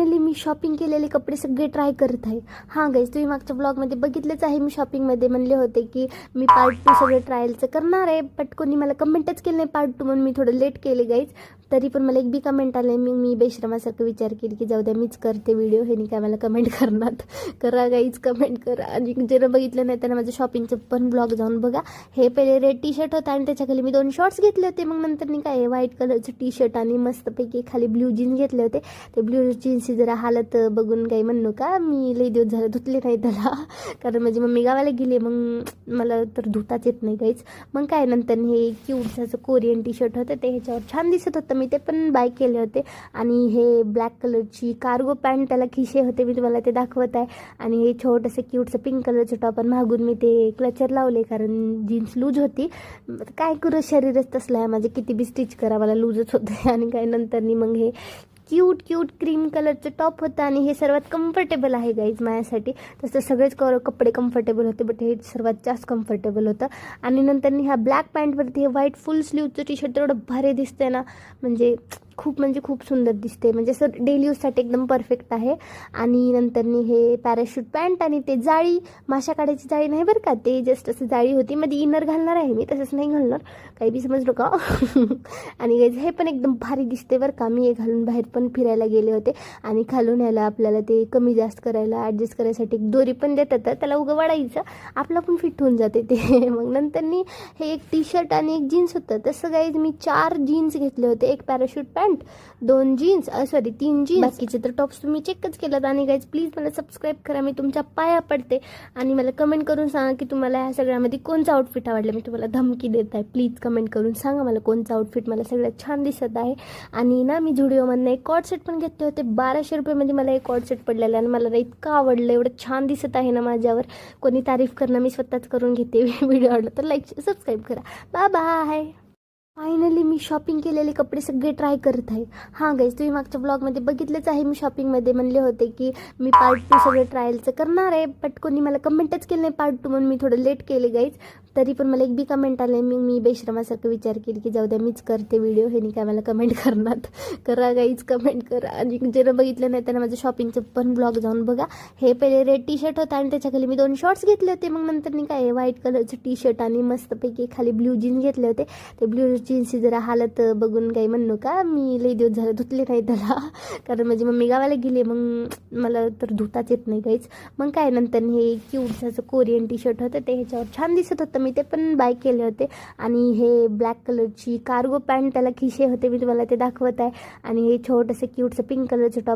Finally मी shopping केलेले कपडे सगळे ट्राय करत आहे. हां गाईज, तुम्ही मागच्या ब्लॉगमध्ये बघितलंच आहे. मी शॉपिंगमध्ये म्हणले होते की मी पार्ट 2 सगळे ट्रायलचं करणार आहे, बट कोणी मला कमेंटच केलं नाही पार्ट 2 म्हणून मी थोडं लेट केले गाईज. तरी पण मला एक बी कमेंट आले. मी बेशरमासारखं विचार केली की जाऊ द्या, मीच करते व्हिडिओ, हे नाही काय मला कमेंट करणार. करा गाईज, कमेंट करा. आणि ज्यानं बघितलं नाही त्यांना माझं शॉपिंगचं पण ब्लॉग जाऊन बघा. हे पहिले रेड टी शर्ट होतं आणि त्याच्याखाली मी 2 शॉर्ट्स घेतले होते. मग नंतर मी काय व्हाईट कलरचं टी शर्ट आणि मस्तपैकी खाली ब्ल्यू जीन्स घेतले होते. ते ब्ल्यू जीन्सची जरा हालत बघून काही म्हणू का, मी लई दिवस झालं धुतले नाही त्याला, कारण माझी मम्मी गावाला गेली. मग मला तर धुताच येत नाही काहीच. मग काय नंतर हे क्यूटचं कोरियन टी शर्ट होतं, ते ह्याच्यावर छान दिसत होतं. मी ते पण बाय केले होते. आणि हे ब्लॅक कलरची कार्गो पॅन्ट, त्याला खिशे होते, मी तुम्हाला ते दाखवत आहे. आणि हे छोटंसं क्यूटचं पिंक कलरचं टॉप, आणि मागून मी ते क्लचर लावले कारण जीन्स लूज होती. काय करू, शरीरच तसलं आहे माझे, किती बी स्टिच करा मला लूजच होतं. आणि काय नंतर मग हे क्यूट क्रीम कलरचं टॉप होतं. आणि हे सर्वात कम्फर्टेबल आहे गाईज माझ्यासाठी. तसं सगळेच कपडे कम्फर्टेबल होते, बट हे सर्वात जास्त कम्फर्टेबल होतं. आणि नंतर ह्या ब्लॅक पॅन्टवरती हे व्हाईट फुल स्लीवचं टी शर्ट एवढं भारी दिसतंय ना, म्हणजे खूप सुंदर दिसते. म्हणजे असं डेली यूजसाठी एकदम परफेक्ट आहे. आणि नंतर हे पॅराशूट पॅन्ट आणि ते जाळी, माशा काढायची जाळी नाही बरं का, ते जस्ट असं जाळी होती. मध्ये इनर घालणार आहे मी, तसंच नाही घालणार, काही बी समजलो का. आणि गाईज हे पण एकदम भारी दिसते बरं का. मी हे घालून बाहेर पण फिरायला गेले होते. आणि खालून यायला आपल्याला ते कमी जास्त करायला, ॲडजस्ट करायसाठी एक दोरी पण देतात, त्याला उगं वाढायचं, आपलं पण फिट होऊन जाते ते. मग नंतर हे एक टी शर्ट आणि एक जीन्स होतं. तसं गाईज मी 4 जीन्स घेतले होते, एक पॅराशूट पॅन्ट, 2 जीन्स, 3 जीन्स. बाकीचे तर टॉप्स तुम्ही चेकच केलात. आणि गाईज प्लीज मला सबस्क्राईब करा, मी तुमच्या पाया पडते. आणि मला कमेंट करून सांगा की तुम्हाला ह्या सगळ्यामध्ये कोणचा आउटफिट आवडला. मी तुम्हाला धमकी देत आहे, प्लीज कमेंट करून सांगा मला कोणचा आउटफिट मला सगळ्यात छान दिसत आहे. आणि मी झुडिओमधनं एक कॉर्ड सेट पण घेतले होते. 1200 रुपयामध्ये मला एक कॉर्ड सेट पडलेला, आणि मला इतकं आवडलं, एवढं छान दिसत आहे ना माझ्यावर. कोणी तारीफ करणं मी स्वतःच करून घेते. व्हिडिओ आवडला तर लाईक सबस्क्राईब करा. Bye bye. फायनली मी शॉपिंग केलेले कपडे सगळे ट्राय करत आहे. हां गाईज, तुम्ही मागच्या ब्लॉगमध्ये बघितलंच आहे. मी शॉपिंगमध्ये म्हणले होते की मी पार्ट 2 सगळे ट्रायलचं करणार आहे, बट कोणी मला कमेंटच केलं नाही पार्ट 2 म्हणून मी थोडं लेट केले गाईज. तरी पण मला एक बी कमेंट आले. मी बेशरमासारखं विचार केली की जाऊ द्या, मीच करते व्हिडिओ, हे नाही काय मला कमेंट करणार. करा गाईज, कमेंट करा. आणि ज्यानं बघितलं नाही त्यांना माझं शॉपिंगचं पण ब्लॉग जाऊन बघा. हे पहिले रेड टी शर्ट होतं आणि त्याच्याखाली मी 2 शॉर्ट्स घेतले होते. मग नंतर काय व्हाईट कलरचं टी शर्ट आणि मस्तपैकी खाली ब्ल्यू जीन्स घेतले होते. ते ब्ल्यू जीन्सची जरा हालत बघून काही म्हणू का, मी लई दिवस झालं धुतले नाही त्याला, कारण माझी मम्मी गावाला गेली. मग मला तर धुताच येत नाही काहीच. मग काय नंतर हे क्यूटचं कोरियन टी शर्ट होतं, ते ह्याच्यावर छान दिसत होतं. मी ते पण बाय केले होते. आणि हे ब्लॅक कलरची कार्गो पॅन्ट, त्याला खिशे होते, मी तुम्हाला ते दाखवत आहे. आणि हे छोटंसं क्यूटचं पिंक कलरचं टॉप,